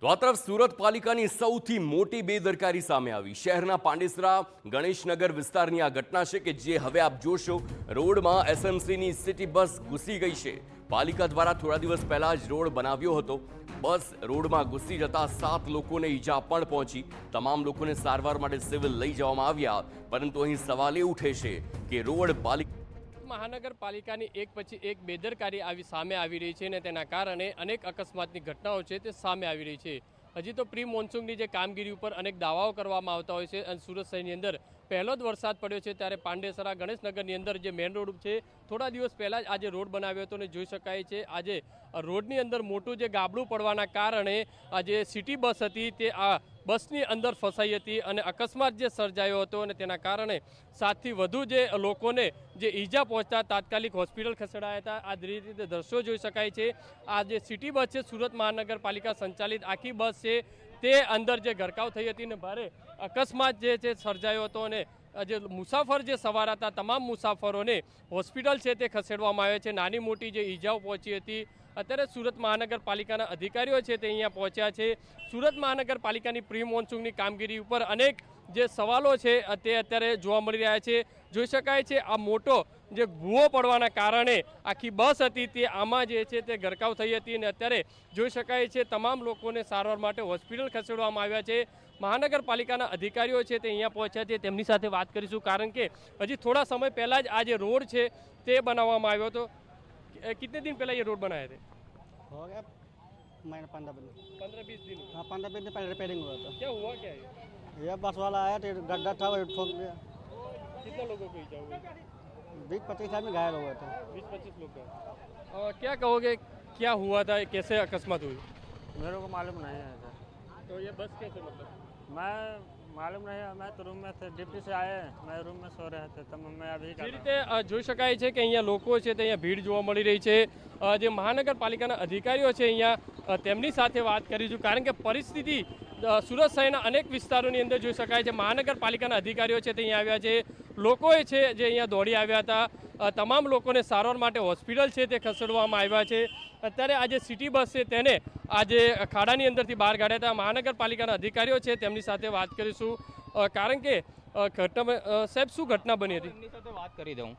તો આ તરફ સુરત પાલિકાની સૌથી મોટી બેદરકારી સામે આવી। શહેરના પાંડેસરા ગણેશનગર વિસ્તારની આ ઘટના છે કે જે હવે આપ જોશો રોડમાં એસએમસીની સિટી બસ ઘૂસી ગઈ છે। પાલિકા દ્વારા થોડા દિવસ પહેલા જ રોડ બનાવ્યો હતો। બસ રોડમાં ઘૂસી જતા 7 લોકોને ઈજા પણ પહોંચી। તમામ લોકોને સારવાર માટે સિવિલ લઈ જવામાં આવ્યા, પરંતુ અહીં સવાલ એ ઉઠે છે કે રોડ પાલિકા મહાનગરપાલિકાની એક પછી એક બેદરકારી સામે આવી રહી છે અને તેના કારણે અનેક અકસ્માતની ઘટનાઓ છે તે સામે આવી રહી છે। હજી તો પ્રી મોન્સૂનની જે કામગીરી ઉપર અનેક દાવાઓ કરવામાં આવતા હોય છે અને સુરત શહેરની અંદર પહેલો જ વરસાદ પડ્યો છે ત્યારે પાંડેસરા ગણેશનગરની અંદર જે મેઇન રોડ છે થોડા દિવસ પહેલાં જ આજે રોડ બનાવ્યો હતો અને જોઈ શકાય છે આજે રોડની અંદર મોટું જે ગાબડું પડવાના કારણે આ જે સિટી બસ હતી તે આ બસની અંદર ફસાઈ હતી અને અકસ્માત જે સર્જાયો હતો અને તેના કારણે 7થી વધુ જે લોકોને જે ઈજા પહોંચતા તાત્કાલિક હોસ્પિટલ ખસેડાયા હતા। આ રીતે દ્રશ્યો જોઈ શકાય છે। આ જે સિટી બસ છે સુરત મહાનગરપાલિકા સંચાલિત આખી બસ છે તે અંદર જે ગરકાવ થઈ હતી અને ભારે અકસ્માત જે છે સર્જાયો હતો અને જે મુસાફર જે સવાર હતા તમામ મુસાફરોને હોસ્પિટલ છે તે ખસેડવામાં આવ્યા છે। નાની મોટી જે ઈજાઓ પહોંચી હતી। અત્યારે સુરત મહાનગરપાલિકાના અધિકારીઓ છે તે અહીંયા પહોંચ્યા છે। સુરત મહાનગરપાલિકાની પ્રી મોન્સૂનની કામગીરી ઉપર અનેક જે સવાલો છે તે અત્યારે જોવા મળી રહ્યા છે। જોઈ શકાય છે આ મોટો જે ભૂવો પડવાના કારણે આખી બસ હતી તે આમાં જે છે તે ગરકાવ થઈ હતી અને અત્યારે જોઈ શકાય છે તમામ લોકોને સારવાર માટે હોસ્પિટલ ખસેડવામાં આવ્યા છે। મહાનગરપાલિકાના અધિકારીઓ છે તે અહીંયા પહોંચ્યા છે, તેમની સાથે વાત કરીશું, કારણ કે હજી થોડા સમય પહેલાં જ આ જે રોડ છે તે બનાવવામાં આવ્યો હતો। कितने दिन पहले ये रोड बनाए थे? हो गया महीना 15-20 दिन। हाँ 15-20 दिन पहले रिपेयरिंग हुआ था। क्या हुआ क्या ये बस वाला आया तो गड्ढा था वो ठोक दिया। कितने लोगों को ईजा हुई? 20-25 आदमी घायल हो गए थे। 20-25 लोग। क्या कहोगे, क्या हुआ था, कैसे अकस्मात हुई? मेरे को मालूम नहीं है सर। तो ये बस कैसे मतलब? मैं मालूम नहीं, मैं तो रूम में थे, ड्यूटी से आए, मैं रूम में सो रहे थे तब मैं अभी જે રીતે જોઈ શકાય છે કે અહીંયા લોકો છે તે અહીંયા ભીડ જોવા મળી રહી છે। જે મહાનગરપાલિકાના અધિકારીઓ છે અહીંયા તેમની સાથે વાત કરીશું, કારણ કે પરિસ્થિતિ સુરત શહેરના અનેક વિસ્તારોની અંદર જોઈ શકાય છે। મહાનગરપાલિકાના અધિકારીઓ છે તે અહીંયા આવ્યા છે, લોકોએ છે જે અહીંયા દોડી આવ્યા હતા, તમામ લોકોને સારવાર માટે હોસ્પિટલ છે તે ખસેડવામાં આવ્યા છે। અત્યારે આ જે સિટી બસ છે તેને આજે ખાડાની અંદરથી બહાર કાઢ્યા હતા। મહાનગરપાલિકાના અધિકારીઓ છે તેમની સાથે વાત કરીશું, કારણ કે ઘટના સાહેબ શું ઘટના બની હતી? એમની સાથે વાત કરી દઉં।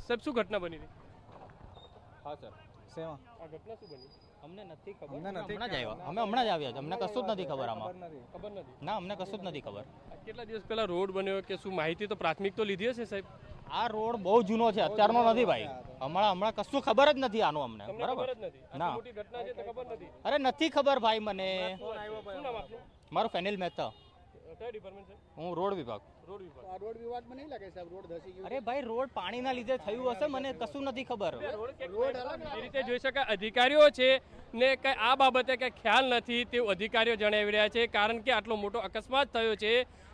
સાહેબ શું ઘટના બની હતી? હા સર, सेवा આ ઘટના શું બની? અમને નથી ખબર, હમણાં જ આવ્યા, અમે હમણાં જ આવ્યા છે, અમને કશું જ નથી ખબર આમાં, ખબર નથી ના અમને કશું જ નથી ખબર। કેટલા દિવસ પહેલા રોડ બન્યો કે શું માહિતી તો પ્રાથમિક તો લીધી હશે સાહેબ? આ રોડ બહુ જૂનો છે, અત્યારનો નથી ભાઈ, હમણાં કશું ખબર જ નથી આનું અમને, બરાબર? ના મોટી ઘટના છે તો ખબર નથી? અરે નથી ખબર ભાઈ મને। શું નામ આપનું? મારું ફેનિલ મહેતા, કયા ડિપાર્ટમેન્ટ છે? હું રોડ વિભાગ। રોડ વિભાગ। रोड विवाद में नहीं लगे साहब, रोड धसी गई। અરે ભાઈ રોડ પાણીના લીધે થયું હશે, મને કશું નથી ખબર। એ રીતે જોઈ શકાય અધિકારીઓ છે ને કઈ આ બાબતે કઈ ખ્યાલ નથી તેવું અધિકારીઓ જણાવી રહ્યા છે, કારણ કે આટલો મોટો અકસ્માત થયો છે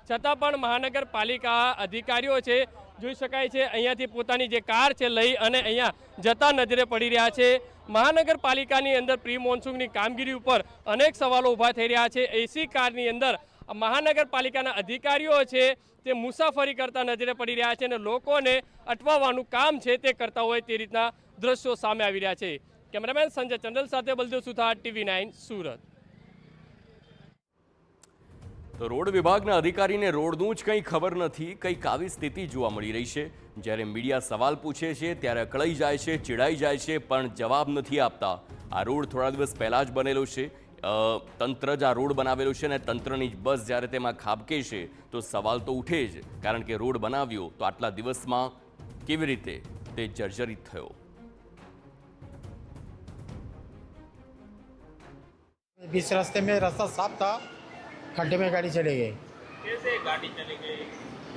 છતાં પણ મહાનગરપાલિકા અધિકારીઓ છે જોઈ શકાય છે અહીંયાથી પોતાની જે કાર છે લઈ અને અહીંયા જતા નજરે પડી રહ્યા છે। મહાનગરપાલિકાની અંદર પ્રી મોન્સૂનની કામગીરી ઉપર અનેક સવાલો ઊભા થઈ રહ્યા છે। એસી કારની અંદર મહાનગરપાલિકાના અધિકારીઓ છે તે મુસાફરી કરતા નજરે પડી રહ્યા છે અને લોકોને અટવાવવાનું કામ છે તે કરતા હોય તે રીતના દ્રશ્યો સામે આવી રહ્યા છે। કેમેરામેન સંજય ચંડલ સાથે બલદેવ સુથાર, TV9 સુરત। તો રોડ વિભાગના અધિકારીને રોડનું જ કંઈ ખબર નથી, કંઈક આવી સ્થિતિ જોવા મળી રહી છે। જ્યારે મીડિયા સવાલ પૂછે છે ત્યારે અકળાઈ જાય છે, ચીડાઈ જાય છે, પણ જવાબ નથી આપતા। આ રોડ થોડા દિવસ પહેલાં જ બનેલો છે, તંત્ર જ આ રોડ બનાવેલો છે અને તંત્રની જ બસ જ્યારે તેમાં ખાબકે છે તો સવાલ તો ઉઠે જ, કારણ કે રોડ બનાવ્યો તો આટલા દિવસમાં કેવી રીતે તે જર્જરિત થયો? बीच रास्ते में रास्ता साफ था, खड्डे में गाड़ी चली गई। कैसे गाड़ी चली गई?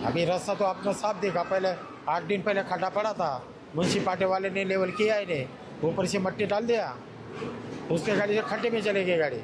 अभी रास्ता तो आपने साफ देखा, पहले 8 दिन पहले खड्डा पड़ा था, म्यूनसिपालिटी वाले ने लेवल किया ही नहीं, ऊपर से मट्टी डाल दिया, उसके गाड़ी से खड्डे में चली गई गाड़ी।